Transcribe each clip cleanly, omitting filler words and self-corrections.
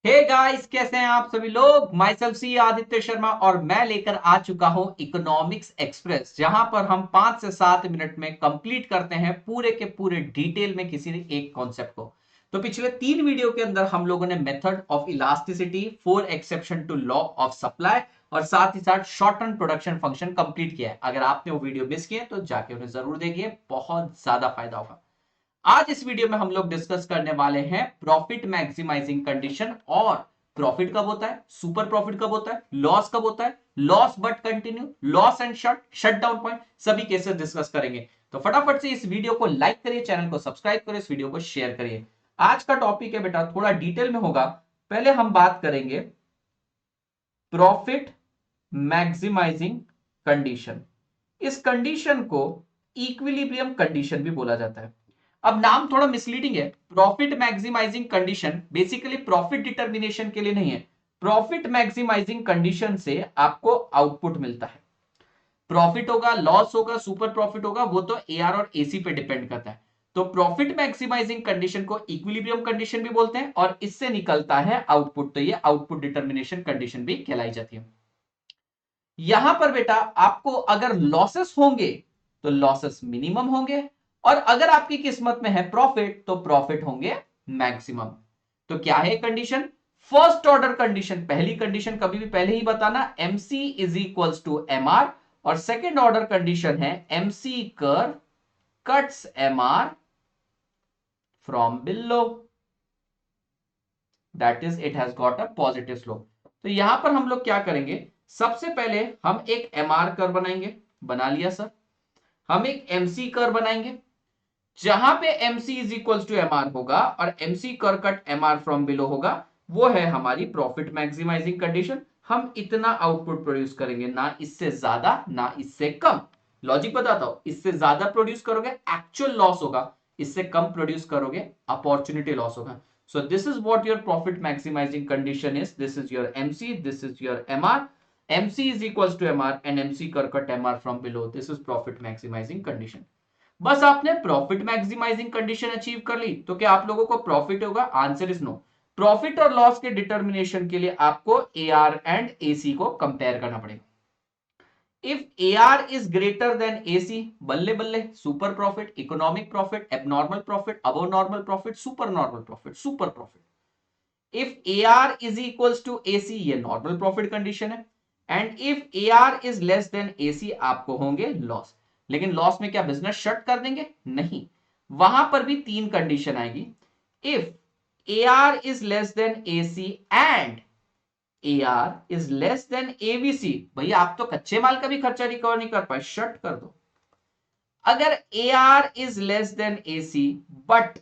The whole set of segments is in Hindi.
हे गाइस, कैसे हैं आप सभी लोग। माई सेल्फ सी आदित्य शर्मा और मैं लेकर आ चुका हूं इकोनॉमिक्स एक्सप्रेस, जहां पर हम 5 से 7 मिनट में कंप्लीट करते हैं पूरे के पूरे डिटेल में किसी एक कॉन्सेप्ट को। तो पिछले 3 वीडियो के अंदर हम लोगों ने method of elasticity, 4 exception to law of supply और साथ ही साथ शॉर्टन प्रोडक्शन फंक्शन कंप्लीट किया है। अगर आपने वो वीडियो मिस किए तो जाके उन्हें जरूर देखिए, बहुत ज्यादा फायदा होगा। आज इस वीडियो में हम लोग डिस्कस करने वाले हैं प्रॉफिट मैक्सिमाइजिंग कंडीशन। और प्रॉफिट कब होता है, सुपर प्रॉफिट कब होता है, लॉस कब होता है, loss but continue, loss and shut down point, सभी केसेस डिस्कस करेंगे। तो फटाफट से इस वीडियो को लाइक करिए, चैनल को सब्सक्राइब करिए, इस वीडियो को शेयर करिए। आज का टॉपिक है बेटा थोड़ा डिटेल में होगा। पहले हम बात करेंगे प्रॉफिट मैक्सिमाइजिंग कंडीशन। इस कंडीशन को इक्विलिब्रियम कंडीशन भी बोला जाता है। अब नाम थोड़ा मिसलीडिंग है। Profit maximising condition basically profit determination के लिए नहीं है। प्रॉफिट मैक्सिमाइजिंग कंडीशन से आपको आउटपुट मिलता है। प्रॉफिट होगा, लॉस होगा, सुपर प्रॉफिट होगा, वो तो एआर और एसी पे डिपेंड करता है। तो प्रॉफिट मैक्सिमाइजिंग कंडीशन को इक्विलिब्रियम कंडीशन भी बोलते हैं और इससे निकलता है आउटपुट, तो ये आउटपुट डिटर्मिनेशन कंडीशन भी कहलाई जाती है। यहां पर बेटा आपको अगर लॉसेस होंगे तो लॉसेस मिनिमम होंगे, और अगर आपकी किस्मत में है प्रॉफिट तो प्रॉफिट होंगे मैक्सिमम। तो क्या है कंडीशन? फर्स्ट ऑर्डर कंडीशन, पहली कंडीशन कभी भी पहले ही बताना, MC is equals to MR. और सेकेंड ऑर्डर कंडीशन है MC curve cuts MR from below, that is it has got a positive slope. तो यहां पर हम लोग क्या करेंगे, सबसे पहले हम एक एमआर कर बनाएंगे। बना लिया सर। हम एक एमसी कर बनाएंगे, जहां पे MC is equal to MR होगा और एमसी कर कट एमआर फ्रॉम बिलो होगा, वो है हमारी प्रॉफिट मैक्सिमाइजिंग कंडीशन। हम इतना आउटपुट प्रोड्यूस करेंगे, ना इससे ज्यादा ना इससे कम। लॉजिक बताता हूं, इससे ज्यादा प्रोड्यूस करोगे एक्चुअल लॉस होगा, इससे कम प्रोड्यूस करोगे अपॉर्चुनिटी लॉस होगा। So this is what your profit maximizing condition is. This is your MC, this is your MR. MC is equals to MR and MC cut MR from below. This is profit maximizing condition. बस आपने प्रॉफिट मैक्सिमाइजिंग कंडीशन अचीव कर ली तो क्या आप लोगों को प्रॉफिट होगा? Answer is no. प्रॉफिट और लॉस के डिटर्मिनेशन के लिए आपको एआर एंड एसी को कंपेयर करना पड़ेगा। If AR is greater than AC, बल्ले बल्ले, super profit, economic profit, abnormal profit, above normal profit, super normal profit, super profit. If AR is equals to AC, ये नॉर्मल प्रॉफिट कंडीशन है। And if AR is less than AC, आपको होंगे लॉस। लेकिन लॉस में क्या बिजनेस शट कर देंगे? नहीं, वहां पर भी 3 कंडीशन आएगी। If AR is less than AC and AR is less then ABC, भैया आप तो कच्चे माल का भी खर्चा रिकवर नहीं कर पाए, शट कर दो। अगर AR is less than AC but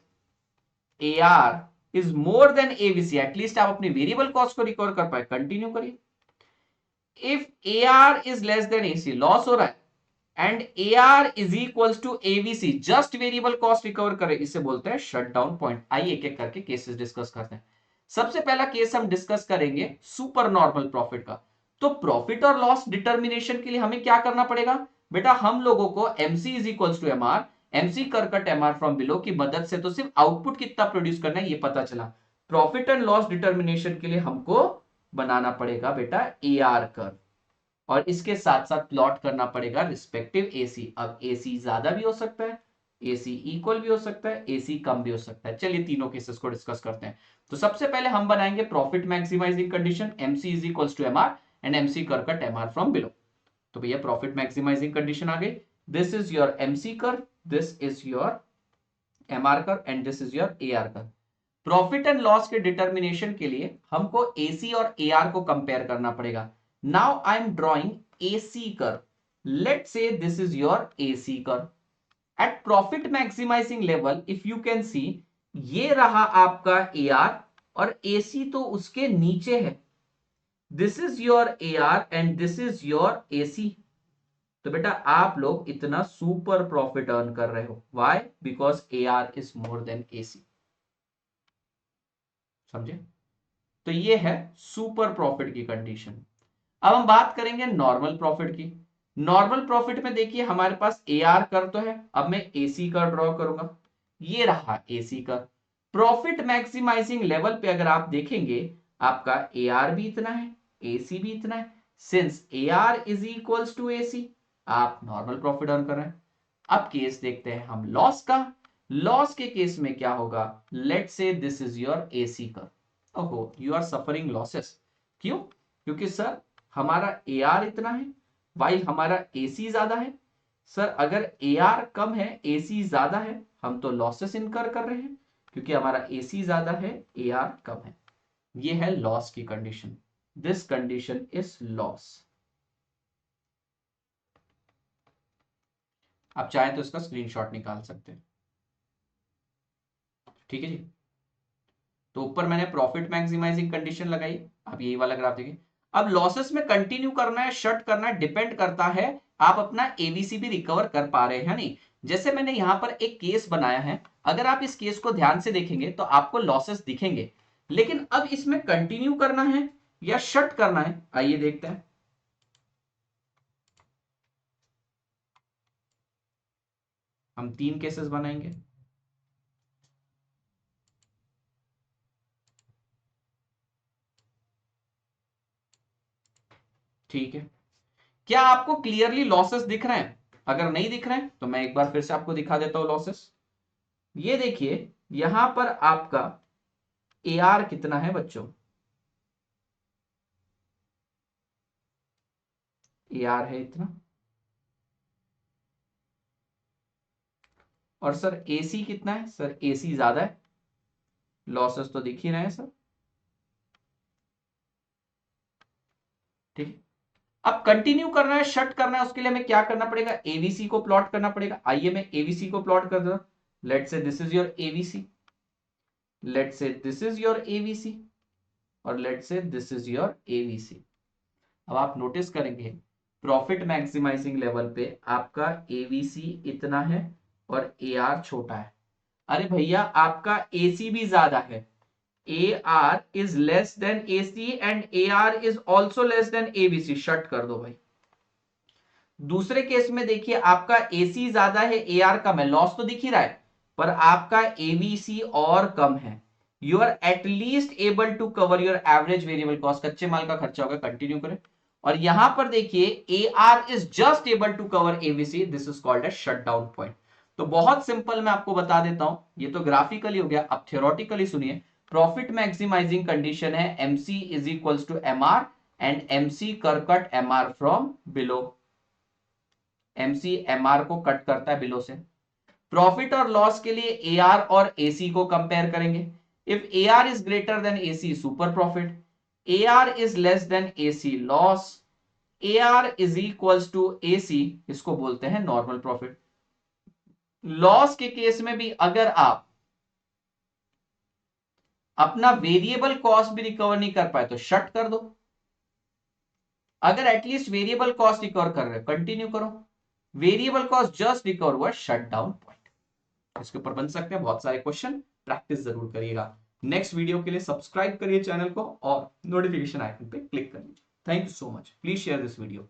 AR is more than ABC, at least आप अपनी वेरिएबल कॉस्ट को रिकवर कर पाए, कंटिन्यू करिए। If AR is less than AC, loss हो रहा है, and AR is equals to ABC, just variable cost recover करे, इसे बोलते हैं शट डाउन पॉइंट। आइए एक एक करके केसेस डिस्कस करते हैं। सबसे पहला केस हम डिस्कस करेंगे सुपर नॉर्मल प्रॉफिट का। तो प्रॉफिट और लॉस डिटर्मिनेशन के लिए हमें क्या करना पड़ेगा बेटा? हम लोगों को MC is equals to MR, MC curve cut MR from below की मदद से तो सिर्फ आउटपुट कितना प्रोड्यूस करना है ये पता चला। प्रॉफिट एंड लॉस डिटर्मिनेशन के लिए हमको बनाना पड़ेगा बेटा AR कर्व, और इसके साथ साथ प्लॉट करना पड़ेगा रिस्पेक्टिव AC। अब AC ज्यादा भी हो सकता है, AC इक्वल भी हो सकता है, AC कम भी हो सकता है। चलिए तीनों केसेस को डिस्कस करते हैं। तो सबसे पहले हम बनाएंगे profit maximising condition, MC is equals to MR and MC curve cut MR from below. तो भैया प्रॉफिट मैक्सिमाइजिंग कंडीशन आ गई। This is your MC curve, this is your MR curve and this is your AR curve. Profit and loss के डिटर्मिनेशन के लिए हमको AC और AR को कंपेयर करना पड़ेगा। Now I am drawing AC curve, let's say this is your AC curve. At profit maximising level if you can see, ये रहा आपका AR और AC तो उसके नीचे है। This is your AR and this is your AC। तो बेटा आप लोग इतना सुपर प्रॉफिट अर्न कर रहे हो, why? Because AR is more than AC। समझे? तो ये है सुपर प्रॉफिट की कंडीशन। अब हम बात करेंगे नॉर्मल प्रॉफिट की। नॉर्मल प्रॉफिट में देखिए हमारे पास AR कर्व तो है, अब मैं AC कर्व ड्रॉ करूंगा। ये रहा AC curve. Profit maximising level पे अगर आप देखेंगे आपका AR भी इतना है, AC भी इतना है। Since AR is equals to AC, आप नॉर्मल प्रॉफिट अर्न कर रहे हैं। अब केस देखते हैं हम लॉस का। लॉस के केस में क्या होगा, let's say this is your AC curve. ओहो, यू आर सफरिंग लॉसेस। क्यों? क्योंकि सर हमारा AR इतना है वाइल हमारा AC ज्यादा है। सर अगर AR कम है, AC ज्यादा है, हम तो लॉसेस इनकर कर रहे हैं क्योंकि हमारा AC ज्यादा है, AR कम है। ये है लॉस की condition. This condition is loss. आप चाहें तो इसका स्क्रीनशॉट निकाल सकते हैं। ठीक है जी। तो ऊपर मैंने प्रॉफिट मैक्सिमाइजिंग कंडीशन लगाई, आप यही वाला ग्राफ देखिए। अब लॉसेस में कंटिन्यू करना है, शट करना है, डिपेंड करता है आप अपना एबीसी भी रिकवर कर पा रहे हैं नहीं। जैसे मैंने यहां पर एक केस बनाया है, अगर आप इस केस को ध्यान से देखेंगे तो आपको लॉसेस दिखेंगे, लेकिन अब इसमें कंटिन्यू करना है या शट करना है, आइए देखते हैं। हम 3 केसेस बनाएंगे। ठीक है, क्या आपको क्लियरली लॉसेस दिख रहे हैं? अगर नहीं दिख रहे हैं तो मैं एक बार फिर से आपको दिखा देता हूं लॉसेस। ये देखिए, यहां पर आपका AR कितना है बच्चों, AR है इतना, और सर AC कितना है? सर AC ज्यादा है, लॉसेस तो दिख ही रहे हैं सर। ठीक है, अब कंटिन्यू करना है, शट करना है, उसके लिए हमें क्या करना पड़ेगा, एबीसी को प्लॉट करना पड़ेगा। आइए मैं एबीसी को प्लॉट कर दूं। Let's say this is your A B C, let's say this is your A B C, और let's say this is your A B C. अब आप नोटिस करेंगे प्रॉफिट मैक्सिमाइजिंग लेवल पे आपका एबीसी इतना है और AR छोटा है। अरे भैया आपका AC भी ज्यादा है, AR is less than AC and AR is also less than ABC। Shut कर दो भाई। दूसरे केस में देखिए आपका AC ज्यादा है, AR कम है, लॉस तो दिख ही रहा है, पर आपका ABC और कम है। You are at least able to cover your average variable cost, कच्चे माल का खर्चा होगा, कंटिन्यू करें। और यहां पर देखिए AR is just able to cover ABC, this is called a shut down point. तो बहुत सिंपल मैं आपको बता देता हूं, ये तो ग्राफिकली हो गया, अब थ्योरेटिकली सुनिए। प्रॉफिट मैक्सिमाइजिंग कंडीशन है MC is equals to MR and MC curve cut MR from below. MC MR को कट करता है बिलो से। प्रॉफिट और लॉस के लिए AR और AC को कंपेयर करेंगे। If AR is greater than AC, super profit. AR is less than AC, loss. AR is equals to AC, इसको बोलते हैं नॉर्मल प्रॉफिट। लॉस के केस में भी अगर आप अपना वेरिएबल कॉस्ट भी रिकवर नहीं कर पाए तो शट कर दो। अगर एटलीस्ट वेरिएबल कॉस्ट रिकवर कर रहे हो कंटिन्यू करो। वेरिएबल कॉस्ट जस्ट रिकवर हुआ, शट डाउन पॉइंट। इसके ऊपर बन सकते हैं बहुत सारे क्वेश्चन, प्रैक्टिस जरूर करिएगा। नेक्स्ट वीडियो के लिए सब्सक्राइब करिए चैनल को और नोटिफिकेशन आइकन पे क्लिक करिए। Thank you so much, please share this video.